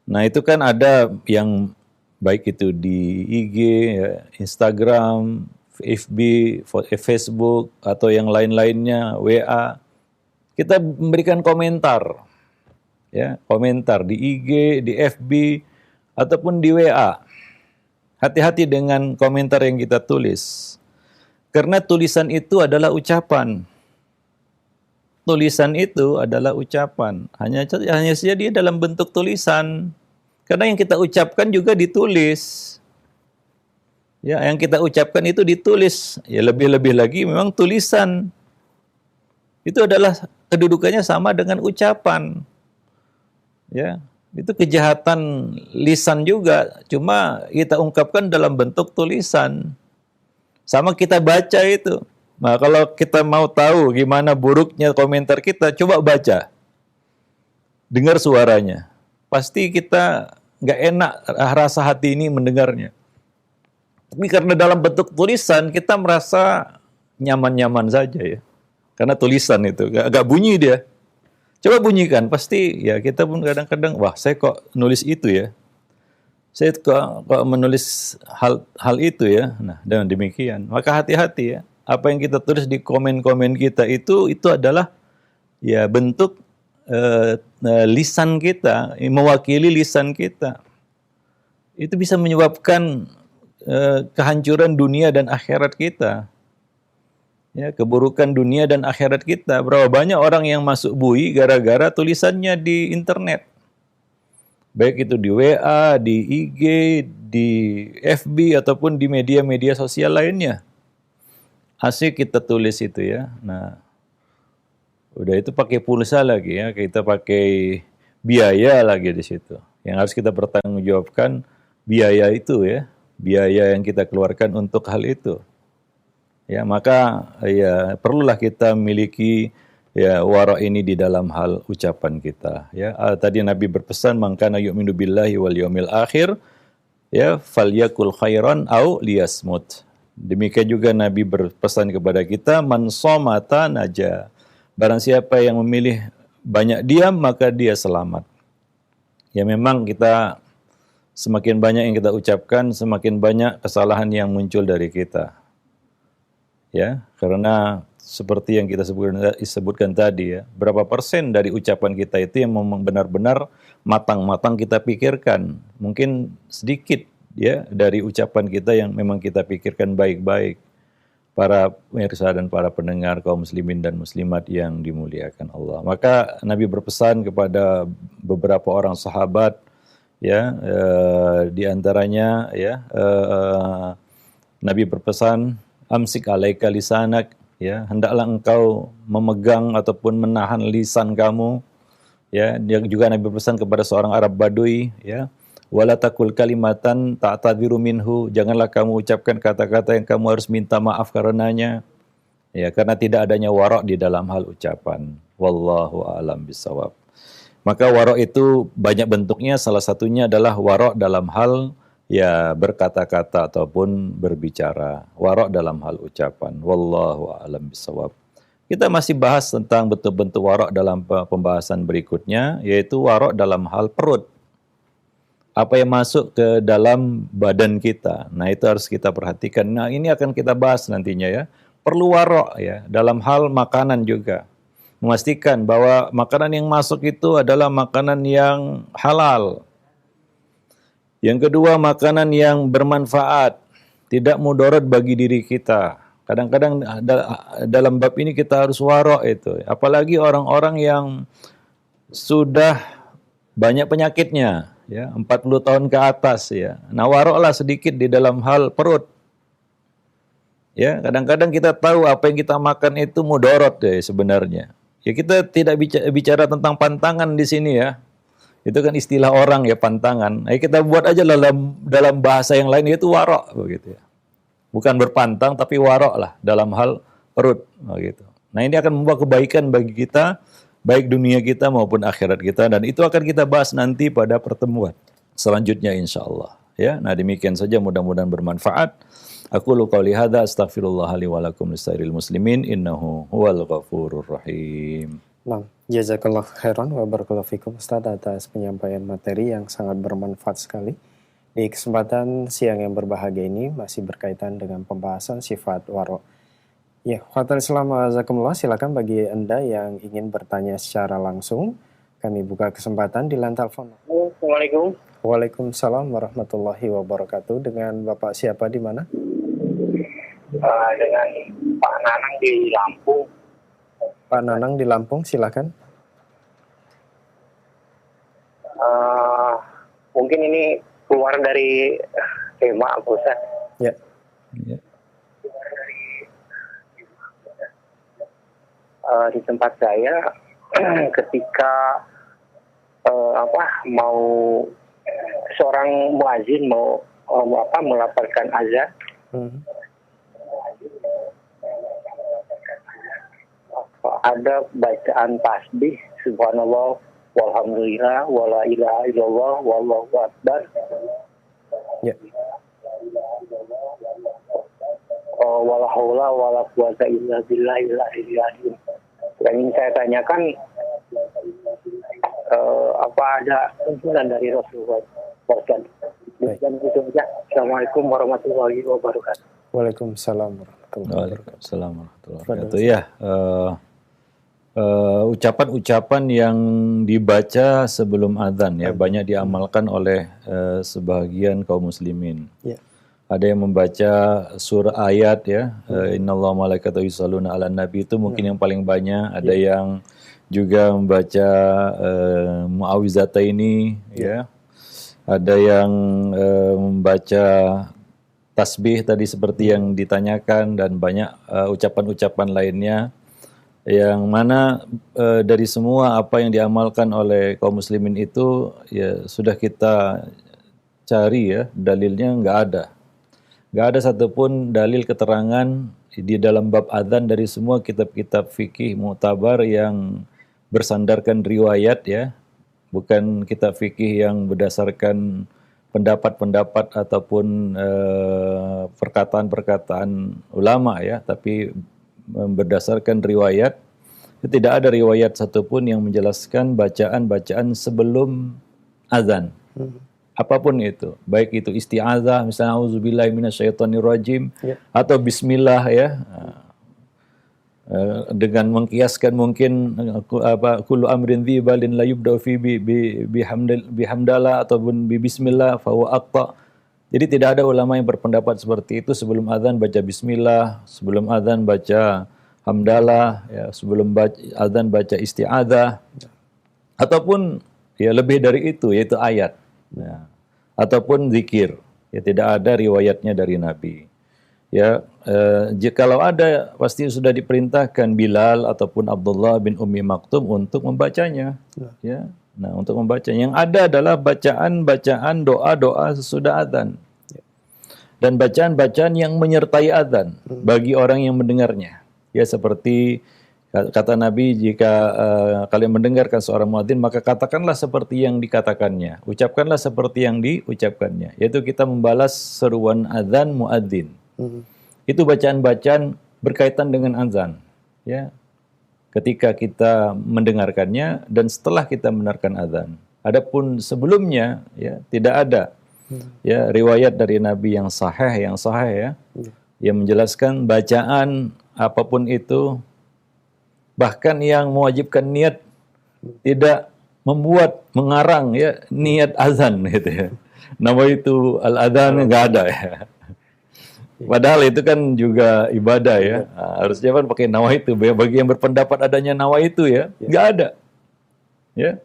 Nah, itu kan ada yang baik itu di IG, ya, Instagram, FB, Facebook, atau yang lain-lainnya, WA. Kita memberikan komentar. Ya, komentar di IG, di FB, ataupun di WA. Hati-hati dengan komentar yang kita tulis. Karena tulisan itu adalah ucapan. Tulisan itu adalah ucapan. Hanya saja dia dalam bentuk tulisan. Karena yang kita ucapkan juga ditulis. Ya, yang kita ucapkan itu ditulis. Ya, lebih-lebih lagi memang tulisan. Itu adalah kedudukannya sama dengan ucapan. Ya, itu kejahatan lisan juga, cuma kita ungkapkan dalam bentuk tulisan. Sama kita baca itu. Nah, kalau kita mau tahu gimana buruknya komentar kita, coba baca. Dengar suaranya. Pasti kita nggak enak rasa hati ini mendengarnya. Tapi karena dalam bentuk tulisan, kita merasa nyaman-nyaman saja ya. Karena tulisan itu, agak bunyi dia. Coba bunyikan, pasti ya kita pun kadang-kadang, wah saya kok nulis itu ya. Saya kok menulis hal itu ya. Nah, dengan demikian, maka hati-hati ya. Apa yang kita tulis di komen-komen kita itu adalah ya bentuk lisan kita, mewakili lisan kita. Itu bisa menyebabkan kehancuran dunia dan akhirat kita. Ya, keburukan dunia dan akhirat kita. Berapa banyak orang yang masuk bui gara-gara tulisannya di internet. Baik itu di WA, di IG, di FB, ataupun di media-media sosial lainnya. Asik kita tulis itu ya. Nah, udah itu pakai pulsa lagi ya. Kita pakai biaya lagi di situ. Yang harus kita pertanggungjawabkan biaya itu ya. Biaya yang kita keluarkan untuk hal itu. Ya, maka ya perlulah kita memiliki ya wara ini di dalam hal ucapan kita. Ya, tadi Nabi berpesan, "Man kana yu'minu billahi wal yawmil akhir, ya falyakul khairan au liyasmut." Demikian juga Nabi berpesan kepada kita, "Man somata naja." Barang siapa yang memilih banyak diam, maka dia selamat. Ya memang kita semakin banyak yang kita ucapkan, semakin banyak kesalahan yang muncul dari kita. Ya, karena seperti yang kita sebutkan tadi ya, berapa persen dari ucapan kita itu yang memang benar-benar matang-matang kita pikirkan. Mungkin sedikit ya dari ucapan kita yang memang kita pikirkan baik-baik. Para pemirsa dan para pendengar kaum muslimin dan muslimat yang dimuliakan Allah. Maka Nabi berpesan kepada beberapa orang sahabat ya, di antaranya ya, Nabi berpesan, "Amsik alaika lisanak," ya, hendaklah engkau memegang ataupun menahan lisan kamu. Ya, dia juga Nabi berpesan kepada seorang Arab Badui, ya, "Wala taqul kalimatan ta'tadiru minhu," janganlah kamu ucapkan kata-kata yang kamu harus minta maaf karenanya. Ya, karena tidak adanya wara' di dalam hal ucapan. Wallahu a'lam bishawab. Maka wara' itu banyak bentuknya, salah satunya adalah wara' dalam hal ya berkata-kata ataupun berbicara. Wara' dalam hal ucapan. Wallahu a'lam bishawab. Kita masih bahas tentang bentuk-bentuk wara' dalam pembahasan berikutnya, yaitu wara' dalam hal perut. Apa yang masuk ke dalam badan kita. Nah, itu harus kita perhatikan. Nah, ini akan kita bahas nantinya ya. Perlu wara' ya dalam hal makanan juga. Memastikan bahwa makanan yang masuk itu adalah makanan yang halal. Yang kedua, makanan yang bermanfaat, tidak mudarat bagi diri kita. Kadang-kadang dalam bab ini kita harus wara' itu. Apalagi orang-orang yang sudah banyak penyakitnya, ya, 40 tahun ke atas ya. Nah, waroklah sedikit di dalam hal perut. Ya, kadang-kadang kita tahu apa yang kita makan itu mudarat ya sebenarnya. Ya, kita tidak bicara tentang pantangan di sini ya. Itu kan istilah orang ya, pantangan. Nah, kita buat aja dalam bahasa yang lain, yaitu warok begitu ya. Bukan berpantang tapi warok lah dalam hal perut begitu. Nah, ini akan membawa kebaikan bagi kita, baik dunia kita maupun akhirat kita, dan itu akan kita bahas nanti pada pertemuan selanjutnya insyaallah. Ya, nah demikian saja, mudah-mudahan bermanfaat. Aqulu qouli hadza astaghfirullah li wa lakum lisairil muslimin innahu huwal ghafurur rahim. Nah, jazakallah khairan wa barakallahu fikum Ustaz atas penyampaian materi yang sangat bermanfaat sekali. Di kesempatan siang yang berbahagia ini masih berkaitan dengan pembahasan sifat waro. Ya, khawatir Islam azakumullah, silakan bagi Anda yang ingin bertanya secara langsung. Kami buka kesempatan di line telepon. Assalamualaikum. Waalaikumsalam warahmatullahi wabarakatuh. Dengan Bapak siapa di mana? Dengan Pak Nanang di Lampung. Pak Nanang di Lampung, silakan. Mungkin ini keluar dari tema Pak Ustaz. Ya. Ya. Di tempat saya ketika mau seorang muazin mau melafalkan azan, ada bacaan tasbih subhanallah walhamdulillah wala ilaha illallah wallahu akbar. Ya. Wala haula wala quwata illa billahil aliyyil azim. Yang ingin saya tanyakan, apa ada tuntunan dari Rasulullah SAW? Dan itu saja. Assalamualaikum warahmatullahi wabarakatuh. Waalaikumsalam warahmatullahi wabarakatuh. Waalaikumsalam warahmatullahi wabarakatuh. Ya, ucapan-ucapan yang dibaca sebelum adzan ya banyak diamalkan oleh sebagian kaum muslimin. Ya. ada yang membaca surah ayat ya, innallaha malaikatahu yusholluna 'alan nabi, itu mungkin yang paling banyak. Ada yang juga membaca muawwizataini ya. Ada yang membaca tasbih tadi seperti yang ditanyakan, dan banyak ucapan-ucapan lainnya yang mana dari semua apa yang diamalkan oleh kaum muslimin itu ya sudah kita cari ya, dalilnya nggak ada. Nggak ada satupun dalil keterangan di dalam bab adzan dari semua kitab-kitab fikih mu'tabar yang bersandarkan riwayat ya, bukan kitab fikih yang berdasarkan pendapat-pendapat ataupun perkataan-perkataan ulama ya, tapi berdasarkan riwayat. Tidak ada riwayat satupun yang menjelaskan bacaan-bacaan sebelum azan. Apapun itu, baik itu isti'adzah, misalnya auzubillahi minasyaitonirrajim, atau bismillah ya, dengan mengkiaskan mungkin kullu amrin dzibalin la yubda'u fi bihamdalah ataupun bismillah fa huwa aqta. Jadi tidak ada ulama yang berpendapat seperti itu, sebelum azan baca bismillah, sebelum azan baca hamdalah ya, sebelum azan baca isti'adzah, ataupun ya lebih dari itu yaitu ayat. Ya, ataupun zikir, ya tidak ada riwayatnya dari Nabi. Ya, jikalau ada pasti sudah diperintahkan Bilal ataupun Abdullah bin Ummi Maktum untuk membacanya. Ya, nah untuk membacanya yang ada adalah bacaan-bacaan doa-doa sesudah azan dan bacaan-bacaan yang menyertai azan bagi orang yang mendengarnya. Ya seperti kata Nabi, jika kalian mendengarkan seorang muadzin, maka katakanlah seperti yang dikatakannya, ucapkanlah seperti yang diucapkannya, yaitu kita membalas seruan azan muadzin. Itu bacaan-bacaan berkaitan dengan azan, ya. Ketika kita mendengarkannya dan setelah kita mendengarkan azan. Adapun sebelumnya, ya tidak ada, ya riwayat dari Nabi yang sahih ya, yang menjelaskan bacaan apapun itu. Bahkan yang mewajibkan niat tidak mengarang ya niat azan gitu ya. Nama itu al-adzan nggak ada ya. Padahal itu kan juga ibadah ya. Nah, harusnya kan pakai nawa itu. Bagi yang berpendapat adanya nawa itu ya, nggak ada. Ya.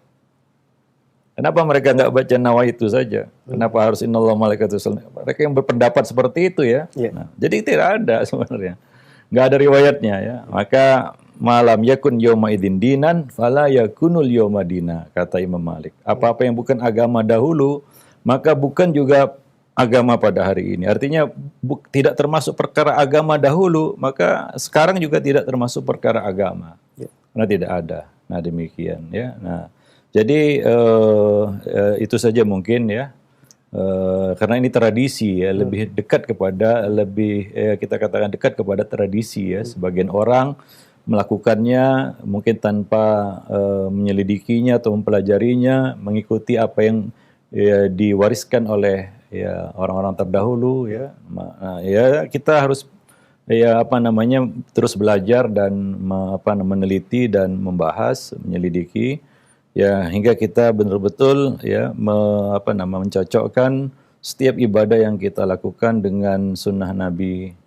Kenapa mereka nggak baca nawa itu saja? Kenapa harus innallaha malaikatahu yusholluna? Mereka yang berpendapat seperti itu ya. Nah, jadi tidak ada sebenarnya. Nggak ada riwayatnya ya. Maka malam yakun yawma idzin dinan fala yakunul yawma dina, kata Imam Malik. Apa-apa yang bukan agama dahulu, maka bukan juga agama pada hari ini. Artinya tidak termasuk perkara agama dahulu, maka sekarang juga tidak termasuk perkara agama. Karena tidak ada. Nah, demikian ya. Nah, jadi itu saja mungkin ya. Karena ini tradisi ya, lebih dekat kepada kita katakan dekat kepada tradisi ya. Sebagian orang melakukannya mungkin tanpa menyelidikinya atau mempelajarinya, mengikuti apa yang ya, diwariskan oleh ya orang-orang terdahulu ya. Nah, ya kita harus ya terus belajar dan meneliti dan membahas, menyelidiki ya hingga kita betul-betul ya mencocokkan setiap ibadah yang kita lakukan dengan sunnah Nabi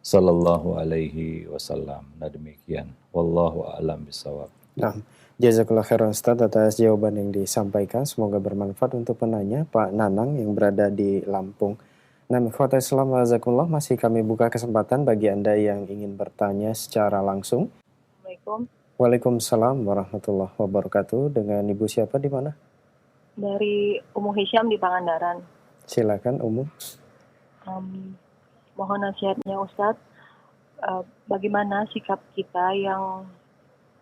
Sallallahu alaihi wasallam. Nah demikian. Wallahu a'lam bishawab. Nah, jazakallah khairan Ustaz atas jawaban yang disampaikan. Semoga bermanfaat untuk penanya Pak Nanang yang berada di Lampung. Nah, ikhwatal Islam wajazakumullah, masih kami buka kesempatan bagi Anda yang ingin bertanya secara langsung. Assalamualaikum. Waalaikumsalam warahmatullahi wabarakatuh. Dengan Ibu siapa di mana? Dari Umu Hisham di Pangandaran. Silakan Umu. Mohon nasihatnya Ustadz, bagaimana sikap kita yang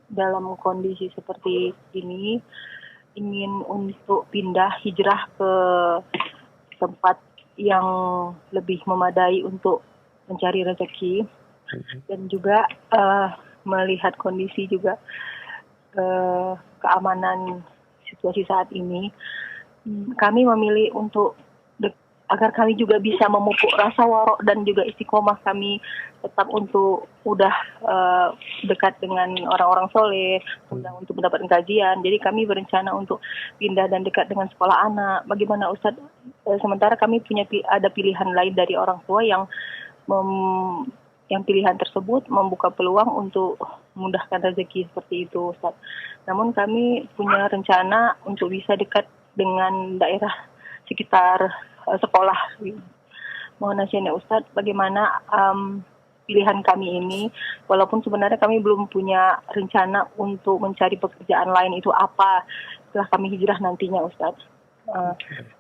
dalam kondisi seperti ini ingin untuk pindah hijrah ke tempat yang lebih memadai untuk mencari rezeki, dan juga melihat kondisi juga keamanan situasi saat ini, kami memilih untuk agar kami juga bisa memupuk rasa warok dan juga istiqomah kami tetap untuk dekat dengan orang-orang soleh, untuk mendapatkan kajian. Jadi kami berencana untuk pindah dan dekat dengan sekolah anak. Bagaimana Ustadz sementara kami ada pilihan lain dari orang tua yang yang pilihan tersebut membuka peluang untuk memudahkan rezeki seperti itu, Ustaz. Namun kami punya rencana untuk bisa dekat dengan daerah sekitar sekolah. Mohon nasihatnya Ustaz, bagaimana pilihan kami ini, walaupun sebenarnya kami belum punya rencana untuk mencari pekerjaan lain itu apa setelah kami hijrah nantinya, Ustaz.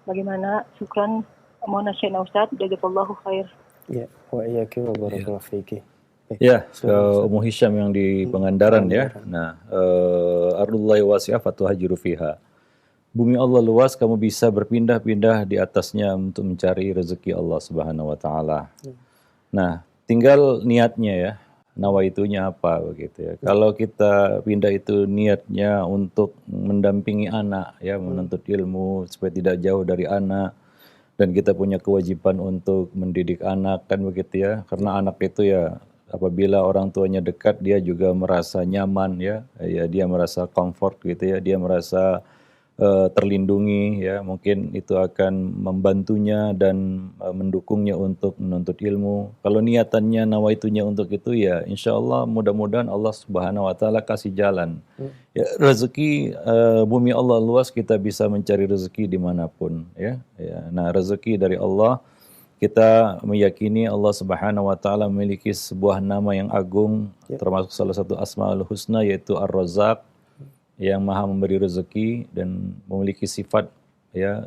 Bagaimana? Syukran. Mohon nasihatnya Ustaz. Jazakallahu khair. Ya, wa iyyaki wa barakallahu fiki. Ya, Ummu Hisham yang di Pangandaran ya. Nah, ardullahi wasi'ah fatuhajiru fiha. Bumi Allah luas, kamu bisa berpindah-pindah di atasnya untuk mencari rezeki Allah Subhanahu wa taala. Nah, tinggal niatnya ya. Nawaitunya apa begitu ya. Kalau kita pindah itu niatnya untuk mendampingi anak ya, menuntut ilmu supaya tidak jauh dari anak. Dan kita punya kewajiban untuk mendidik anak kan begitu ya, karena anak itu ya apabila orang tuanya dekat dia juga merasa nyaman ya, dia merasa comfort gitu ya, dia merasa terlindungi ya, mungkin itu akan membantunya dan mendukungnya untuk menuntut ilmu. Kalau niatannya nawaitunya untuk itu ya insya Allah mudah-mudahan Allah Subhanahu wa taala kasih jalan. Ya, rezeki bumi Allah luas, kita bisa mencari rezeki dimanapun ya. Nah rezeki dari Allah, kita meyakini Allah Subhanahu wa taala memiliki sebuah nama yang agung, termasuk salah satu Asmaul Husna yaitu Ar-Razzaq, yang maha memberi rezeki dan memiliki sifat ya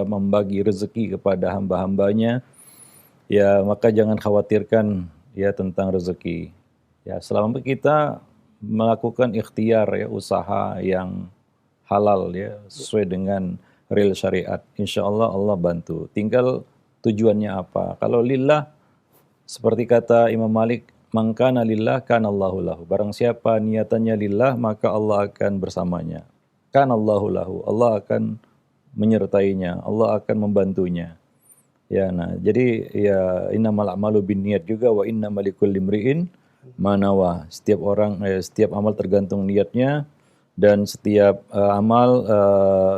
membagi rezeki kepada hamba-hambanya. Ya maka jangan khawatirkan ya tentang rezeki. Ya selama kita melakukan ikhtiar ya, usaha yang halal ya sesuai dengan real syariat, insya Allah Allah bantu. Tinggal tujuannya apa. Kalau lillah, seperti kata Imam Malik, mangkana lillah kanallahu lahu. Barang siapa niatannya lillah, maka Allah akan bersamanya. Kanallahu lahu. Allah akan menyertainya, Allah akan membantunya. Ya, nah, jadi ya innamal a'malu binniyat juga wa innamal likulli imri'in ma nawa. Setiap amal tergantung niatnya, dan setiap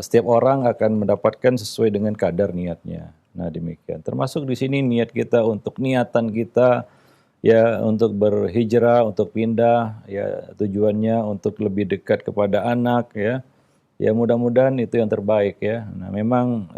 setiap orang akan mendapatkan sesuai dengan kadar niatnya. Nah, demikian. Termasuk di sini niat kita, untuk niatan kita ya untuk berhijrah, untuk pindah, ya tujuannya untuk lebih dekat kepada anak ya. Ya mudah-mudahan itu yang terbaik ya. Nah, memang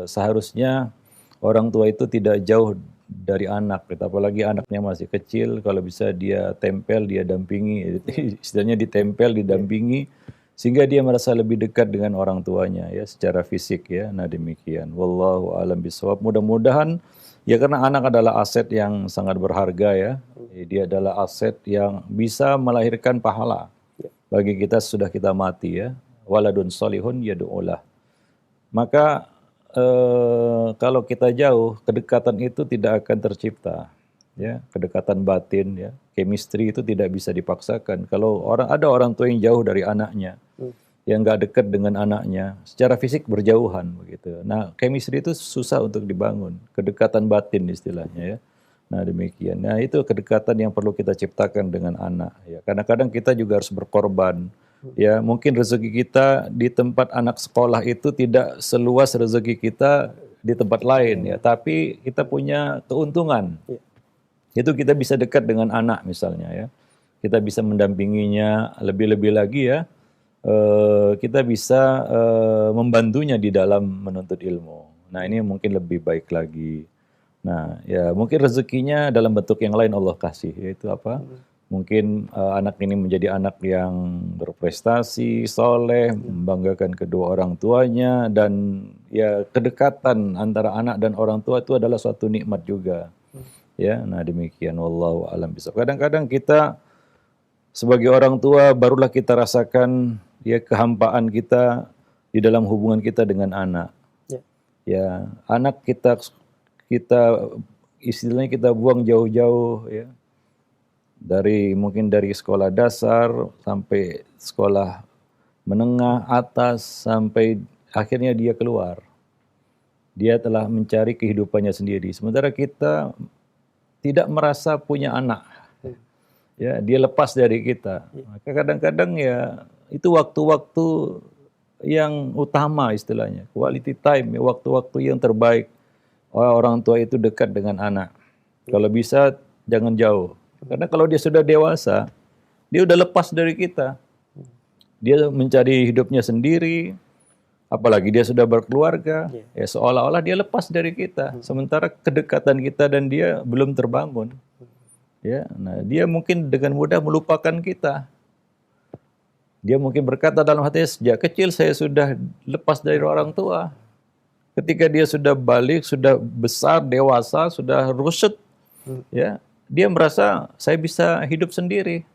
seharusnya orang tua itu tidak jauh dari anak, apalagi anaknya masih kecil, kalau bisa dia tempel, dia dampingi, istilahnya ditempel, didampingi, sehingga dia merasa lebih dekat dengan orang tuanya ya secara fisik ya. Nah, demikian. Wallahu a'lam bishawab. Mudah-mudahan ya, karena anak adalah aset yang sangat berharga ya. Dia adalah aset yang bisa melahirkan pahala bagi kita sudah kita mati ya. Waladun solihun yad'ulah. Maka kalau kita jauh, kedekatan itu tidak akan tercipta ya. Kedekatan batin ya, chemistry itu tidak bisa dipaksakan. Kalau ada orang tua yang jauh dari anaknya, yang nggak dekat dengan anaknya, secara fisik berjauhan begitu. Nah, chemistry itu susah untuk dibangun, kedekatan batin istilahnya ya. Nah, demikian. Nah, itu kedekatan yang perlu kita ciptakan dengan anak ya. Kadang-kadang kita juga harus berkorban. Ya, mungkin rezeki kita di tempat anak sekolah itu tidak seluas rezeki kita di tempat lain ya, tapi kita punya keuntungan. Itu kita bisa dekat dengan anak misalnya ya. Kita bisa mendampinginya, lebih-lebih lagi ya. Kita bisa membantunya di dalam menuntut ilmu. Nah, ini mungkin lebih baik lagi. Nah, ya mungkin rezekinya dalam bentuk yang lain Allah kasih, yaitu apa? Mungkin anak ini menjadi anak yang berprestasi, soleh, membanggakan kedua orang tuanya, dan ya kedekatan antara anak dan orang tua itu adalah suatu nikmat juga. Ya, nah demikian. Wallahu a'lam bishawab. Kadang-kadang kita sebagai orang tua barulah kita rasakan ya kehampaan kita di dalam hubungan kita dengan anak. Ya, anak kita istilahnya kita buang jauh-jauh ya. Mungkin dari sekolah dasar sampai sekolah menengah atas, sampai akhirnya dia keluar. Dia telah mencari kehidupannya sendiri. Sementara kita tidak merasa punya anak. Ya, dia lepas dari kita. Maka kadang-kadang ya itu waktu-waktu yang utama istilahnya, quality time, ya, waktu-waktu yang terbaik. Orang tua itu dekat dengan anak. Kalau bisa jangan jauh. Karena kalau dia sudah dewasa, dia udah lepas dari kita. Dia mencari hidupnya sendiri, apalagi dia sudah berkeluarga, ya seolah-olah dia lepas dari kita. Sementara kedekatan kita dan dia belum terbangun. Ya, nah dia mungkin dengan mudah melupakan kita. Dia mungkin berkata dalam hatinya, sejak kecil saya sudah lepas dari orang tua. Ketika dia sudah balik, sudah besar, dewasa, sudah rusyad, ya, dia merasa saya bisa hidup sendiri.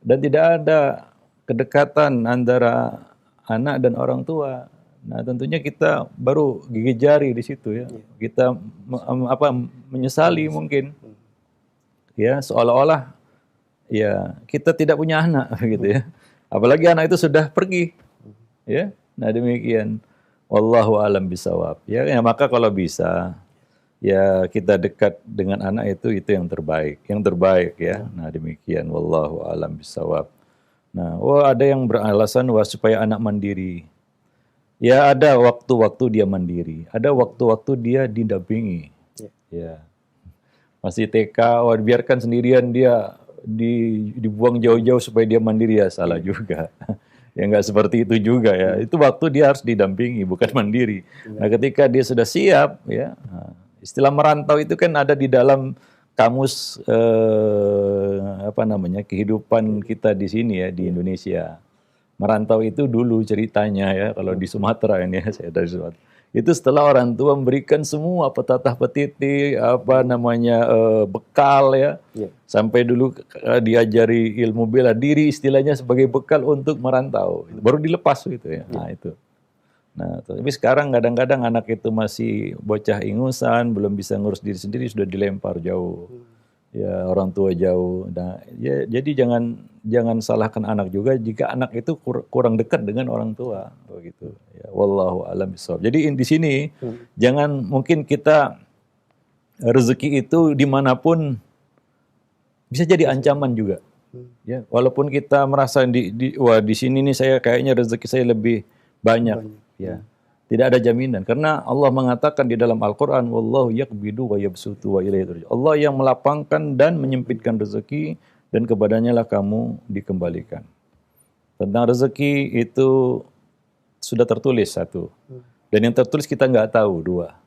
Dan tidak ada kedekatan antara anak dan orang tua. Nah, tentunya kita baru gigit jari di situ ya. Kita menyesali mungkin. Ya, seolah-olah ya kita tidak punya anak gitu ya. Apalagi anak itu sudah pergi. Ya. Nah, demikian. Wallahu alam bisawab. Ya, maka kalau bisa ya kita dekat dengan anak itu yang terbaik. Yang terbaik ya. Nah, demikian. Wallahu alam bisawab. Nah, ada yang beralasan supaya anak mandiri. Ya, ada waktu-waktu dia mandiri. Ada waktu-waktu dia didampingi. Ya. Masih TK, biarkan sendirian dia dibuang jauh-jauh supaya dia mandiri, ya salah juga. Ya nggak seperti itu juga ya. Itu waktu dia harus didampingi, bukan mandiri. Nah, ketika dia sudah siap, ya, istilah merantau itu kan ada di dalam kamus kehidupan kita di sini ya, di Indonesia. Merantau itu dulu ceritanya ya, kalau di Sumatera ini ya, saya dari Sumatera. Itu setelah orang tua memberikan semua petatah petiti, bekal ya. Sampai dulu diajari ilmu bela diri istilahnya sebagai bekal untuk merantau. Baru dilepas gitu ya. Nah, itu. Nah, tapi sekarang kadang-kadang anak itu masih bocah ingusan, belum bisa ngurus diri sendiri, sudah dilempar jauh. Ya, orang tua jauh. Nah, ya, jadi jangan salahkan anak juga jika anak itu kurang dekat dengan orang tua, begitu. Ya, wallahu a'lam bishawab. Jadi di sini jangan, mungkin kita rezeki itu dimanapun bisa jadi ancaman juga. Ya, walaupun kita merasa di sini nih saya kayaknya rezeki saya lebih banyak. Ya. Tidak ada jaminan karena Allah mengatakan di dalam Al-Qur'an, wallahu yaqbidu wa yabsutu wa ilaihi turja'un. Allah yang melapangkan dan menyempitkan rezeki dan kepadanya lah kamu dikembalikan. Tentang rezeki itu sudah tertulis satu. Dan yang tertulis kita nggak tahu dua.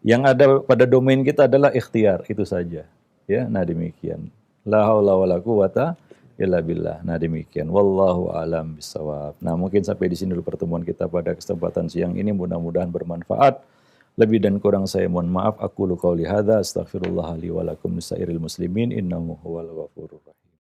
Yang ada pada domain kita adalah ikhtiar, itu saja. Ya, nah demikian. La haula wala quwata illa billah. Nah demikian. Wallahu a'lam bishawab. Nah, mungkin sampai di sini dulu pertemuan kita pada kesempatan siang ini, mudah-mudahan bermanfaat. Lebih dan kurang saya mohon maaf. Aqulu qauli hadza astaghfirullah li wa lakum lisairil muslimin innahu huwal ghafurur rahim.